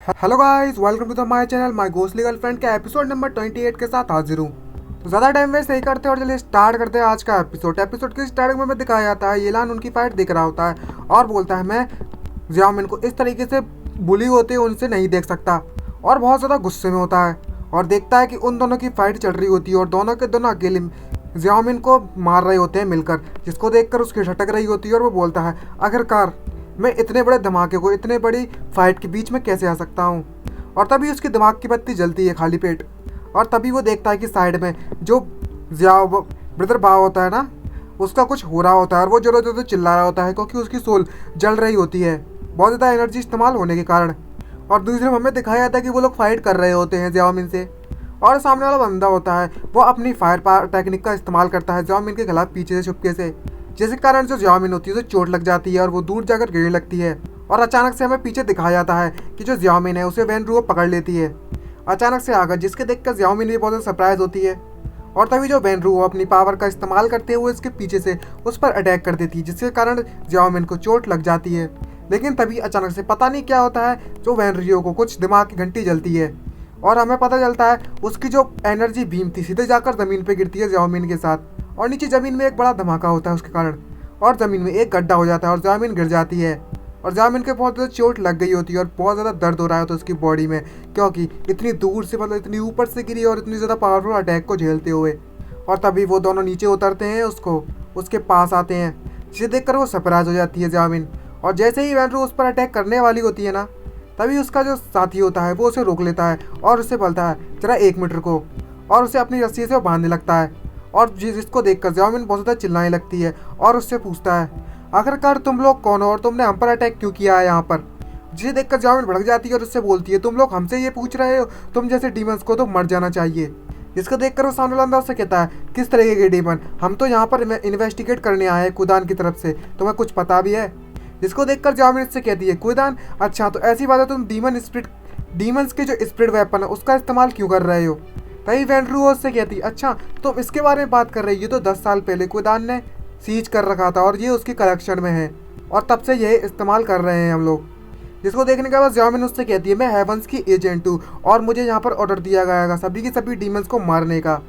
Hello guys, welcome to the my channel my ghostly girlfriend के episode number 28 के साथ हाजिर हूँ। तो ज़्यादा टाइम वेस्ट नहीं करते और चलिए स्टार्ट करते हैं आज का एपिसोड की स्टार्टिंग में हमें दिखाया जाता है येलान उनकी फाइट दिख रहा होता है और बोलता है मैं जियामिन को इस तरीके से बुली होते हुए उनसे नहीं देख सकता और बहुत ज़्यादा गुस्से में होता है और देखता है कि उन दोनों की फाइट चल रही होती है और दोनों के दोनों अकेले जियामिन को मार रहे होते हैं मिलकर, जिसको देखकर उसकी झटक रही होती है और वो बोलता है आखिरकार मैं इतने बड़े धमाके को इतने बड़ी फाइट के बीच में कैसे आ सकता हूँ। और तभी उसकी दिमाग की बत्ती जलती है खाली पेट और तभी वो देखता है कि साइड में जो जिया ब्रदर भाव होता है ना, उसका कुछ हो रहा होता है और वो जोरों जोरों से चिल्ला रहा होता है क्योंकि उसकी सोल जल रही होती है बहुत ज़्यादा एनर्जी इस्तेमाल होने के कारण। और दूसरे में हमें दिखाया जाता है कि वो लोग फाइट कर रहे होते हैं जियामिन से और सामने वाला बंदा होता है वो अपनी फायर टेक्निक का इस्तेमाल करता है जियामिन के खिलाफ पीछे से छुपके से, जिसके कारण जो जियामिन होती है उसे चोट लग जाती है और वो दूर जाकर गिरने लगती है। और अचानक से हमें पीछे दिखाया जाता है कि जो जियामिन है उसे वैन रू पकड़ लेती है अचानक से आकर, जिसके देखकर जियामिन भी बहुत ज़्यादा सरप्राइज होती है। और तभी जो वैन रू अपनी पावर का इस्तेमाल करते हुए इसके पीछे से उस पर अटैक कर देती है, जिसके कारण जियामिन को चोट लग जाती है। लेकिन तभी अचानक से पता नहीं क्या होता है, जो वैन रियो को कुछ दिमाग की घंटी जलती है और हमें पता चलता है उसकी जो एनर्जी बीम थी सीधे जाकर ज़मीन पर गिरती है जियामिन के साथ और नीचे ज़मीन में एक बड़ा धमाका होता है उसके कारण और ज़मीन में एक गड्ढा हो जाता है और जियामिन गिर जाती है और जियामिन के बहुत ज़्यादा चोट लग गई होती है और बहुत ज़्यादा दर्द हो रहा होता है उसकी बॉडी में, क्योंकि इतनी दूर से मतलब इतनी ऊपर से गिरी और इतनी ज़्यादा पावरफुल अटैक को झेलते हुए। और तभी वो दोनों नीचे उतरते हैं, उसके पास आते हैं, जिसे देखकर वो सरप्राइज हो जाती है जियामिन। और जैसे ही वैनरू उस पर अटैक करने वाली होती है ना, तभी उसका जो साथी होता है वो उसे रोक लेता है और उसे बोलता है जरा 1 मिनट रुको और उसे अपनी रस्सी से बांधने लगता है। और जिसको देखकर जियामिन बहुत ज़्यादा चिल्लाने लगती है और उससे पूछता है आखिरकार तुम लोग कौन हो और तुमने हम पर अटैक क्यों किया है यहाँ पर। जिसे देखकर जियामिन भड़क जाती है और उससे बोलती है तुम लोग हमसे ये पूछ रहे हो, तुम जैसे डीमंस को तो मर जाना चाहिए। जिसको देखकर वो सामने वाला उससे कहता है किस तरीके के डीमन, हम तो यहाँ पर इन्वेस्टिगेट करने आए हैं कुदान की तरफ से, तुम्हें कुछ पता भी है। जिसको देखकर जियामिन इससे कहती है कुदान, अच्छा तो ऐसी बात है तुम डीमंस के जो स्पिरिट वेपन है उसका इस्तेमाल क्यों कर रहे हो। तभी वैनरू उससे कहती अच्छा तुम इसके बारे में बात कर रही हो, तो 10 साल पहले कुदान ने सीज कर रखा था और ये उसकी कलेक्शन में है और तब से यह इस्तेमाल कर रहे हैं हम लोग। जिसको देखने के बाद जियामिन उससे कहती है मैं हेवंस की एजेंट हूँ और मुझे यहाँ पर ऑर्डर दिया गया है सभी की सभी डीमंस को मारने का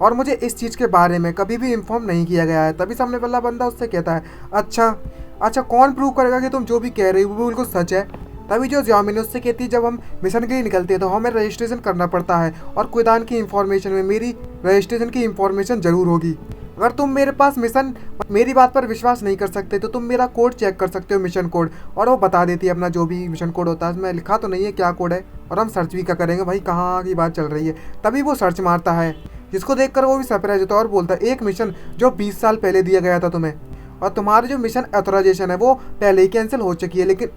और मुझे इस चीज़ के बारे में कभी भी इन्फॉर्म नहीं किया गया है। तभी सामने वाला बंदा उससे कहता है अच्छा कौन प्रूव करेगा कि तुम जो भी कह रही हो वो बिल्कुल सच है। तभी जो जियामिन उससे कहती है जब हम मिशन के लिए निकलते हैं तो हमें रजिस्ट्रेशन करना पड़ता है और कुदान की इंफॉर्मेशन में मेरी रजिस्ट्रेशन की इंफॉर्मेशन ज़रूर होगी। अगर तुम मेरी बात पर विश्वास नहीं कर सकते तो तुम मेरा कोड चेक कर सकते हो, मिशन कोड। और वो बता देती है अपना जो भी मिशन कोड होता है, उसमें लिखा तो नहीं है क्या कोड है और हम सर्च भी क्या करेंगे भाई कहाँ की बात चल रही है। तभी वो सर्च मारता है, जिसको देखकर वो भी सरप्राइज होता है और बोलता है एक मिशन जो 20 साल पहले दिया गया था तुम्हें और तुम्हारी जो मिशन ऑथराइजेशन है वो पहले ही कैंसिल हो चुकी है, लेकिन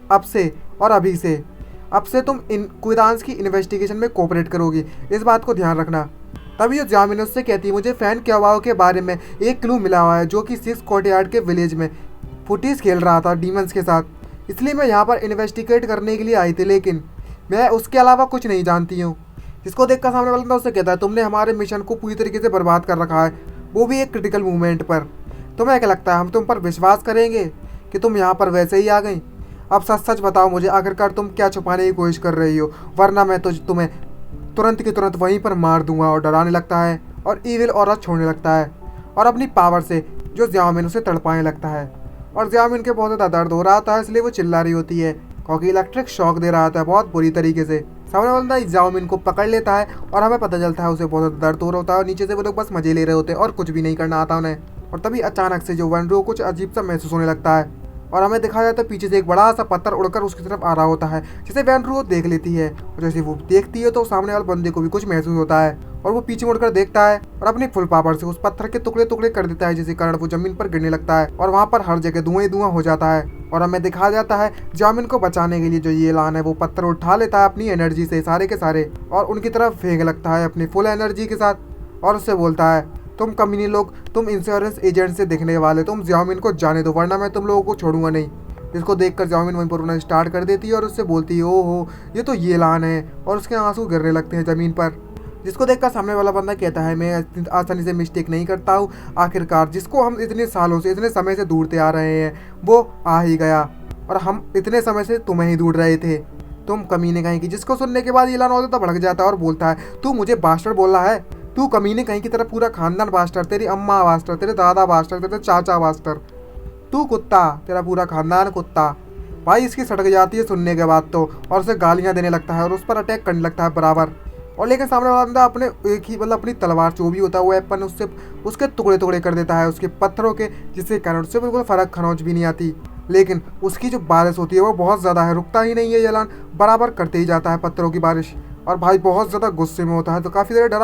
अब से तुम इन कुदान्स की इन्वेस्टिगेशन में कोऑपरेट करोगी, इस बात को ध्यान रखना। तभी जो जियामिन उससे कहती है मुझे फैन क्यावाओ के बारे में एक क्लू मिला हुआ है जो कि 6 कोर्टयार्ड के विलेज में फुटीज खेल रहा था डीमंस के साथ, इसलिए मैं यहाँ पर इन्वेस्टिगेट करने के लिए आई थी, लेकिन मैं उसके अलावा कुछ नहीं जानती हूँ। जिसको देखकर सामने वाला उससे कहता है तुमने हमारे मिशन को पूरी तरीके से बर्बाद कर रखा है, वो भी एक क्रिटिकल मूवमेंट पर। तुम्हें क्या लगता है हम तुम पर विश्वास करेंगे कि तुम यहाँ पर वैसे ही आ गई। अब सच सच बताओ मुझे आखिरकार तुम क्या छुपाने की कोशिश कर रही हो, वरना मैं तो तुम्हें तुरंत की तुरंत वहीं पर मार दूंगा। और डराने लगता है और ईविल ऑरा छोड़ने लगता है और अपनी पावर से जो जियामिन उसे तड़पाने लगता है। और जियामिन के बहुत ज़्यादा दर्द हो रहा था इसलिए वो चिल्ला रही होती है क्योंकि इलेक्ट्रिक शॉक दे रहा था बहुत बुरी तरीके से। सामने वाला जियामिन को पकड़ लेता है और हमें पता चलता है उसे बहुत ज़्यादा दर्द हो रहा होता है और नीचे से वो लोग बस मजे ले रहे होते हैं और कुछ भी नहीं करना आता उन्हें। और तभी अचानक से जो वनरू कुछ अजीब सा महसूस होने लगता है और हमें दिखाया जाता है पीछे से एक बड़ा सा पत्थर उड़कर उसकी तरफ आ रहा होता है, जिसे वैनरू देख लेती है और जैसे वो देखती है तो सामने वाले बंदे को भी कुछ महसूस होता है और वो पीछे मुड़कर देखता है और अपनी फुल पावर से उस पत्थर के टुकड़े टुकड़े कर देता है, जिसके कारण वो जमीन पर गिरने लगता है और वहाँ पर हर जगह धुआं ही धुआं हो जाता है। और हमें दिखाया जाता है जियामिन को बचाने के लिए जो येलान है वो पत्थर उठा लेता है अपनी एनर्जी से सारे के सारे और उनकी तरफ फेंक लगता है अपनी फुल एनर्जी के साथ और उससे बोलता है तुम कमीने लोग, तुम इंश्योरेंस एजेंट से दिखने वाले, तुम जियामिन को जाने दो वरना मैं तुम लोगों को छोड़ूंगा नहीं। जिसको देखकर जियामिन वहीं पर रोना स्टार्ट कर देती है और उससे बोलती है ओहो ये तो येलान है और उसके आंसू गिरने लगते हैं ज़मीन पर। जिसको देखकर सामने वाला बंदा कहता है मैं आसानी से मिस्टेक नहीं करता हूँ, आखिरकार जिसको हम इतने सालों से इतने समय से ढूंढते आ रहे हैं वो आ ही गया और हम इतने समय से तुम्हें ही ढूंढ रहे थे। तुम कमीने कहीं की। जिसको सुनने के बाद येलान होता तो भड़क जाता है और बोलता है तू मुझे बास्टर्ड बोल रहा है? तू कमीने कहीं की तरह पूरा खानदान बास्टर्ड, तेरी अम्मा बास्टर्ड, तेरे दादा बास्टर्ड, तेरे चाचा बास्टर्ड, तू कुत्ता, तेरा पूरा खानदान कुत्ता। भाई इसकी सटक जाती है सुनने के बाद तो, और उसे गालियां देने लगता है और उस पर अटैक करने लगता है बराबर। और लेकिन सामने वाला बंदा अपने एक ही मतलब अपनी तलवार जो भी होता है वो वेपन उससे उसके टुकड़े टुकड़े कर देता है उसके पत्थरों के, जिसके कारण उससे बिल्कुल फर्क खरोंच भी नहीं आती। लेकिन उसकी जो बारिश होती है वो बहुत ज़्यादा है, रुकता ही नहीं है येलान, बराबर करते ही जाता है पत्थरों की बारिश। और भाई बहुत ज़्यादा गुस्से में होता है, तो काफ़ी ज़्यादा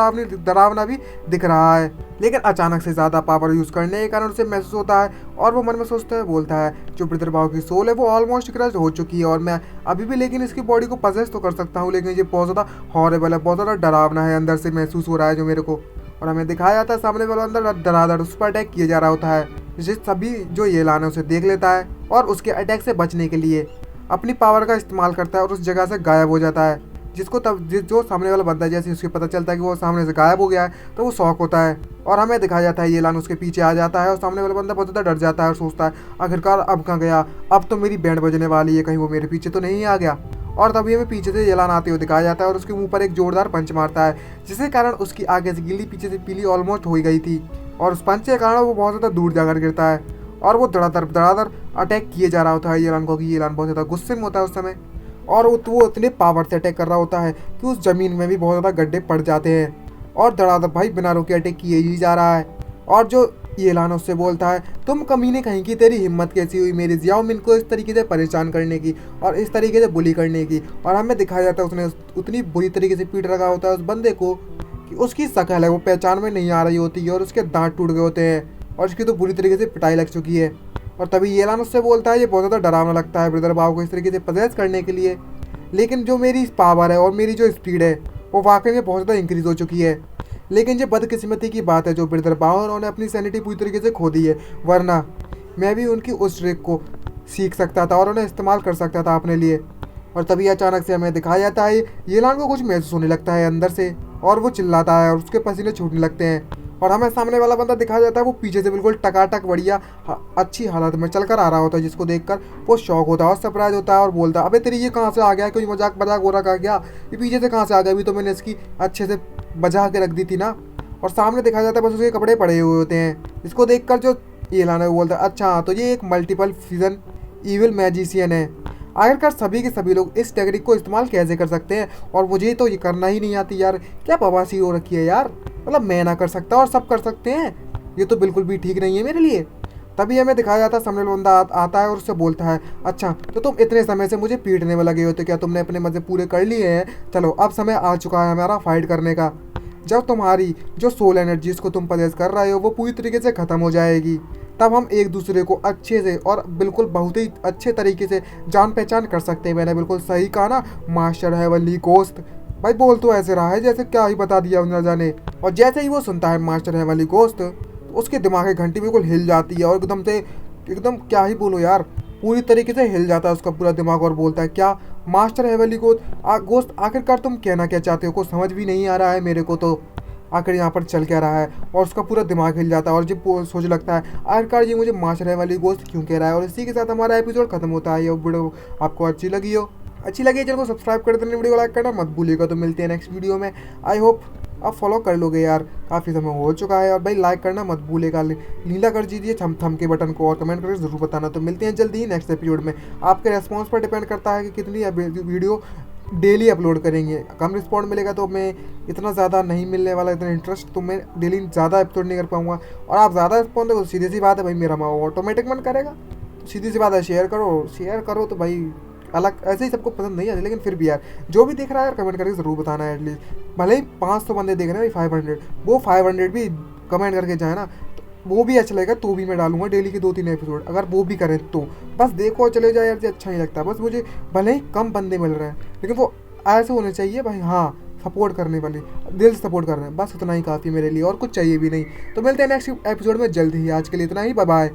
डरावना भी दिख रहा है। लेकिन अचानक से ज़्यादा पावर यूज़ करने के कारण उसे महसूस होता है और वो मन में सोचता है, बोलता है जो ब्रदरभाव की सोल है वो ऑलमोस्ट क्रश हो चुकी है और मैं अभी भी लेकिन इसकी बॉडी को पजेस तो कर सकता हूँ, लेकिन ये बहुत ज़्यादा हॉरेबल है, बहुत ज़्यादा डरावना है, अंदर से महसूस हो रहा है जो मेरे को। और हमें दिखाया जाता है सामने वाला अंदर धड़ाधड़ उस पर अटैक किया जा रहा होता है, जिसे सभी जो येलान है उसे देख लेता है और उसके अटैक से बचने के लिए अपनी पावर का इस्तेमाल करता है और उस जगह से गायब हो जाता है। जिसको तब जो सामने वाला बंदा जैसे उसके पता चलता है कि वो सामने से गायब हो गया है तो वो शॉक होता है और हमें दिखाया जाता है येलान उसके पीछे आ जाता है और सामने वाला बंदा बहुत ज़्यादा डर जाता है और सोचता है आखिरकार अब कहाँ गया, अब तो मेरी बैंड बजने वाली है, कहीं वो मेरे पीछे तो नहीं आ गया। और तभी हमें पीछे से येलान आते हुए दिखाया जाता है और उसके मुंह पर एक जोरदार पंच मारता है, जिसके कारण उसकी आगे से गीली पीछे से पीली ऑलमोस्ट हो गई थी और उस पंच के कारण वो बहुत ज़्यादा दूर जाकर गिरता है और वो धड़ाधड़ अटैक किए जा रहा होता है येलान को, कि येलान बहुत ज़्यादा गुस्से में होता है उस समय और वो इतने पावर से अटैक कर रहा होता है कि उस ज़मीन में भी बहुत ज़्यादा गड्ढे पड़ जाते हैं और धड़ाधड़ भाई बिना रोके अटैक किए ही जा रहा है। और जो येलान उससे बोलता है तुम कमीने कहीं की, तेरी हिम्मत कैसी हुई मेरी जियाओ मिन को इस तरीके से परेशान करने की और इस तरीके से बुली करने की। और हमें दिखाया जाता है उसने उतनी बुरी तरीके से पीट रखा होता है उस बंदे को कि उसकी शक्ल है वो पहचान में नहीं आ रही होती है और उसके दांत टूट गए होते हैं और उसकी तो बुरी तरीके से पिटाई लग चुकी है। और तभी येलान उससे बोलता है ये बहुत ज़्यादा डरावना लगता है ब्रदर भाव को इस तरीके से पजेस करने के लिए, लेकिन जो मेरी पावर है और मेरी जो स्पीड है वो वाकई में बहुत ज़्यादा इंक्रीज़ हो चुकी है। लेकिन ये बदकिस्मती की बात है जो ब्रदर भाव उन्होंने अपनी सैनिटी पूरी तरीके से खो दी है, वरना मैं भी उनकी उस ट्रिक को सीख सकता था और उन्हें इस्तेमाल कर सकता था अपने लिए। और तभी अचानक से हमें दिखाया जाता है येलान को कुछ महसूस होने लगता है अंदर से और वो चिल्लाता है और उसके पसीने छूटने लगते हैं और हमें सामने वाला बंदा दिखाया जाता है वो पीछे से बिल्कुल टकाटक बढ़िया अच्छी हालत में चलकर आ रहा होता है, जिसको देखकर वो शॉक होता है और सरप्राइज होता है और बोलता है अबे तेरी ये कहाँ से आ गया, कोई मजाक मजाक हो रहा क्या, ये पीछे से कहाँ से आ गया, अभी तो मैंने इसकी अच्छे से बजा के रख दी थी ना। और सामने दिखाया जाता है बस उसके कपड़े पड़े हुए होते हैं, इसको देखकर जो येलान है वो बोलता है अच्छा तो ये एक मल्टीपल फिजन ईविल मैजिशियन है। आखिरकार सभी के सभी लोग इस टेक्निक को इस्तेमाल कैसे कर सकते हैं और मुझे तो ये करना ही नहीं आती यार, क्या बवासीर हो रखी है यार, मतलब मैं ना कर सकता और सब कर सकते हैं, ये तो बिल्कुल भी ठीक नहीं है मेरे लिए। तभी हमें दिखाया जाता है सामने बंदा आता है और उससे बोलता है अच्छा तो तुम इतने समय से मुझे पीटने में लगे हो तो क्या तुमने अपने मज़े पूरे कर लिए हैं, चलो अब समय आ चुका है हमारा फाइट करने का। जब तुम्हारी जो सोल एनर्जी को तुम पजेस कर रहे हो वो पूरी तरीके से ख़त्म हो जाएगी, तब हम एक दूसरे को अच्छे से और बिल्कुल बहुत ही अच्छे तरीके से जान पहचान कर सकते हैं। मैंने बिल्कुल सही कहा ना मास्टर हेवनली घोस्ट, भाई बोल तो ऐसे रहा है जैसे क्या ही बता दिया न जाने। और जैसे ही वो सुनता है मास्टर हेवनली घोस्ट तो उसके दिमाग की घंटी बिल्कुल हिल जाती है और एकदम से एकदम क्या ही बोलो यार, पूरी तरीके से हिल जाता है उसका पूरा दिमाग और बोलता है क्या मास्टर हेवनली घोस्ट आखिरकार तुम कहना क्या चाहते हो, कुछ समझ भी नहीं आ रहा है मेरे को तो आखिर यहाँ पर चल क्या रहा है। और उसका पूरा दिमाग हिल जाता है और जब सोच लगता है आखिरकार ये मुझे मास्टर हेवनली घोस्ट क्यों कह रहा है। और इसी के साथ हमारा एपिसोड खत्म होता है। ये वीडियो आपको अच्छी लगी चैनल को सब्सक्राइब कर देना, वीडियो को लाइक करना मत भूलिएगा। तो मिलते हैं नेक्स्ट वीडियो में, आई होप आप फॉलो कर लोगे यार, काफ़ी समय हो चुका है। और भाई लाइक करना मत भूलेगा, नीला कर दीजिए थम के बटन को और कमेंट करके ज़रूर बताना। तो मिलते हैं जल्दी ही नेक्स्ट एपिसोड में। आपके रेस्पॉन्स पर डिपेंड करता है कि कितनी वीडियो डेली अपलोड करेंगे। कम रिस्पॉन्ड मिलेगा तो मैं इतना ज़्यादा नहीं मिलने वाला, इतना इंटरेस्ट तो मैं डेली ज़्यादा एपिसोड नहीं कर पाऊँगा। और आप ज़्यादा रिस्पॉन्ड देखो सीधी सी बात है भाई मेरा ऑटोमेटिक मन करेगा, तो सीधी सी बात है शेयर करो तो भाई अलग ऐसे ही सबको पसंद नहीं आती, लेकिन फिर भी यार जो भी देख रहा है यार कमेंट करके ज़रूर बताना है। एटलीस्ट भले ही 500 बंदे देख रहे हैं भाई 500, वो 500 भी कमेंट करके जाए ना तो वो भी अच्छा लगेगा। तो भी मैं डालूंगा डेली के 2-3 एपिसोड, अगर वो भी करें तो बस देखो और चले जाए यार, ये अच्छा नहीं लगता। बस मुझे भले ही कम बंदे मिल रहे हैं लेकिन वो ऐसे होने चाहिए भाई, हाँ सपोर्ट करने वाले, दिल से सपोर्ट कर रहे हैं, बस उतना ही काफ़ी मेरे लिए और कुछ चाहिए भी नहीं। तो मिलते हैं नेक्स्ट एपिसोड में जल्द ही, आज के लिए इतना ही, बाय बाय।